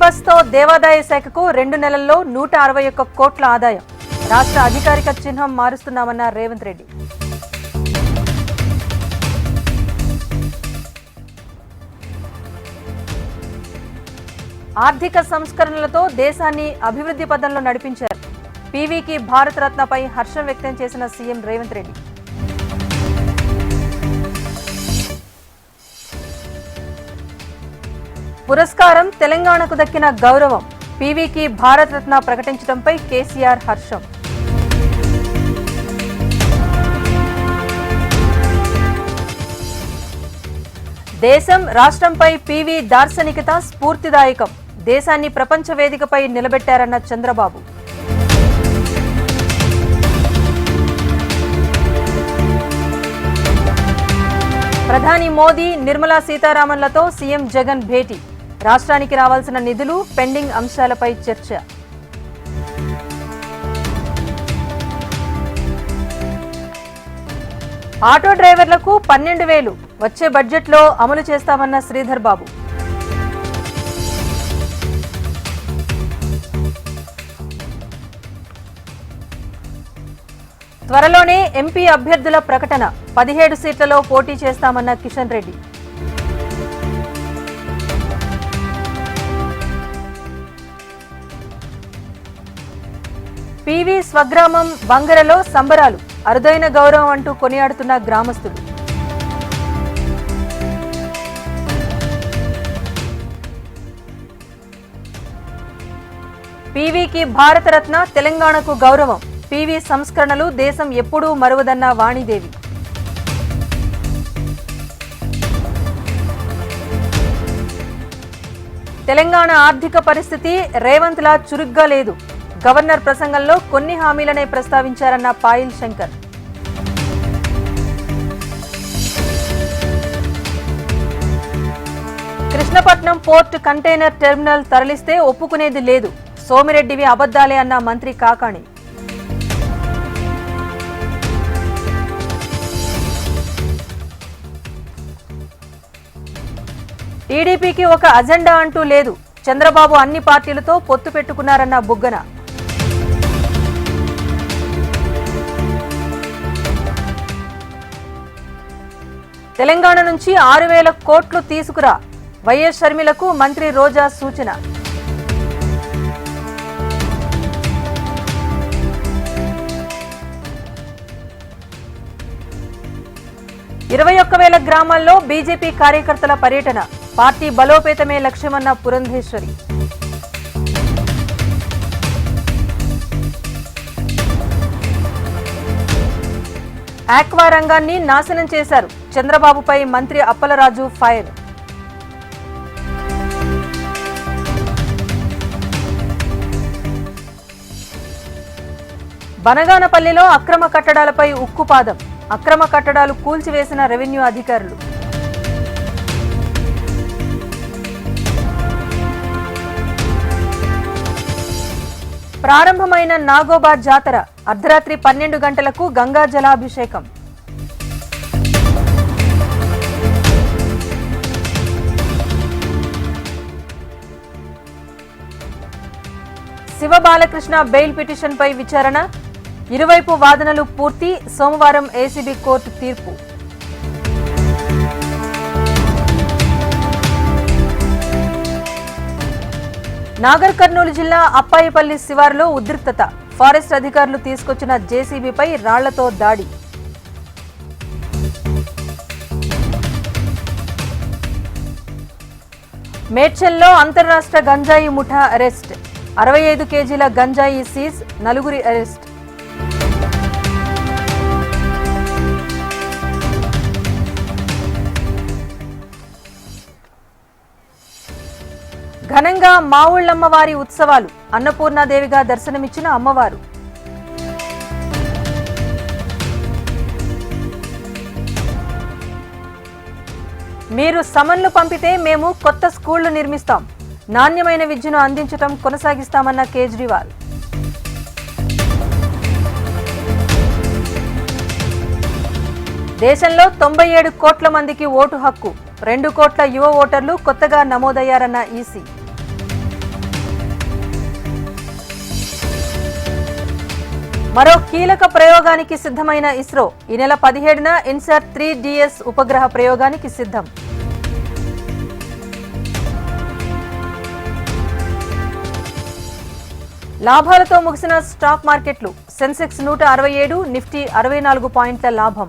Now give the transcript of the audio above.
బస్తో దేవాదాయ శాఖకు 2 నెలల్లో 161 కోట్ల ఆదాయం. రాష్ట్ర అధికారిక చిహ్నం మారుస్తున్నామన్న రేవంత్ రెడ్డి. ఆర్థిక సంస్కరణలతో దేశాన్ని అభివృద్ధి పథంలో నడిపించారు. పీవీకి భారతరత్నపై హర్షం వ్యక్తం చేసిన సీఎం రేవంత్ రెడ్డి. పురస్కారం తెలంగాణకు దక్కిన గౌరవం. పీవీకి భారతరత్న ప్రకటించడంపై కేసీఆర్ హర్షం. దేశం రాష్ట్రంపై పీవీ దార్శనికత స్ఫూర్తిదాయకం. దేశాన్ని ప్రపంచ వేదికపై నిలబెట్టారన్న చంద్రబాబు. ప్రధాని మోదీ, నిర్మలా సీతారామన్లతో సీఎం జగన్ భేటీ. రాష్ట్రానికి రావాల్సిన నిధులు, పెండింగ్ అంశాలపై చర్చ. ఆటో డ్రైవర్లకు 12,000 వచ్చే బడ్జెట్లో అమలు చేస్తామన్న శ్రీధర్ బాబు. త్వరలోనే ఎంపీ అభ్యర్థుల ప్రకటన. 17 సీట్లలో పోటీ చేస్తామన్న కిషన్ రెడ్డి. పీవీ స్వగ్రామం బంగరలో సంబరాలు. అరుదైన గౌరవం అంటూ కొనియాడుతున్న గ్రామస్తులు. పీవీకి భారతరత్న, తెలంగాణకు గౌరవం. పీవీ సంస్కరణలు దేశం ఎప్పుడూ మరువదన్న వాణిదేవి. తెలంగాణ ఆర్థిక పరిస్థితి రేవంత్లా చురుగ్గా లేదు. గవర్నర్ ప్రసంగంలో కొన్ని హామీలనే ప్రస్తావించారన్న Payal Shankar. Krishnapatnam port container terminal తరలిస్తే ఒప్పుకునేది లేదు. సోమిరెడ్డివి అబద్దాలే అన్న మంత్రి కాకాణి. టీడీపీకి ఒక అజెండా అంటూ లేదు. చంద్రబాబు అన్ని పార్టీలతో పొత్తు పెట్టుకున్నారన్న బుగ్గన. తెలంగాణ నుంచి 6,000 కోట్లు తీసుకురా. వైఎస్ షర్మిలకు మంత్రి రోజా సూచన. ఇరవై 21,000 గ్రామాల్లో బీజేపీ కార్యకర్తల పర్యటన. పార్టీ బలోపేతమే లక్ష్యమన్న పురంధేశ్వరి. ఆక్వా రంగాన్ని నాశనం చేశారు. చంద్రబాబుపై మంత్రి అప్పలరాజు ఫైర్. బనగానపల్లిలో అక్రమ కట్టడాలపై ఉక్కుపాదం. అక్రమ కట్టడాలు కూల్చివేసిన రెవెన్యూ అధికారులు. ప్రారంభమైన నాగోబా జాతర. అర్ధరాత్రి 12 గంటలకు గంగా జలాభిషేకం. శివ బాలకృష్ణ బెయిల్ పిటిషన్పై విచారణ. ఇరువైపు వాదనలు పూర్తి. సోమవారం ఏసీబీ కోర్టు తీర్పు. నాగర్ కర్నూలు జిల్లా అప్పాయిపల్లి శివారులో ఉద్రిక్తత. ఫారెస్ట్ అధికారులు తీసుకొచ్చిన జేసీబీపై రాళ్లతో దాడి. మేడ్చల్లో అంతర్రాష్ట్ర గంజాయి ముఠా అరెస్ట్. 65 కేజీల గంజాయి సీజ్. 4 అరెస్ట్. ఘనంగా మావుళ్లమ్మవారి ఉత్సవాలు. అన్నపూర్ణాదేవిగా దర్శనమిచ్చిన అమ్మవారు. మీరు సమన్లు పంపితే మేము కొత్త స్కూళ్లు నిర్మిస్తాం. నాణ్యమైన విద్యను అందించడం కొనసాగిస్తామన్న కేజ్రీవాల్. దేశంలో 97 కోట్ల మందికి ఓటు హక్కు. 2 కోట్ల యువ ఓటర్లు కొత్తగా నమోదయ్యారన్న ఈసీ. మరో కీలక ప్రయోగానికి సిద్ధమైన ఇస్రో ఈ నెల 17న ఇన్సాట్ 3DS ఉపగ్రహ ప్రయోగానికి సిద్ధం. లాభాలతో ముగిసిన స్టాక్ మార్కెట్లు. సెన్సెక్స్ 167, నిఫ్టీ 64 పాయింట్ల లాభం.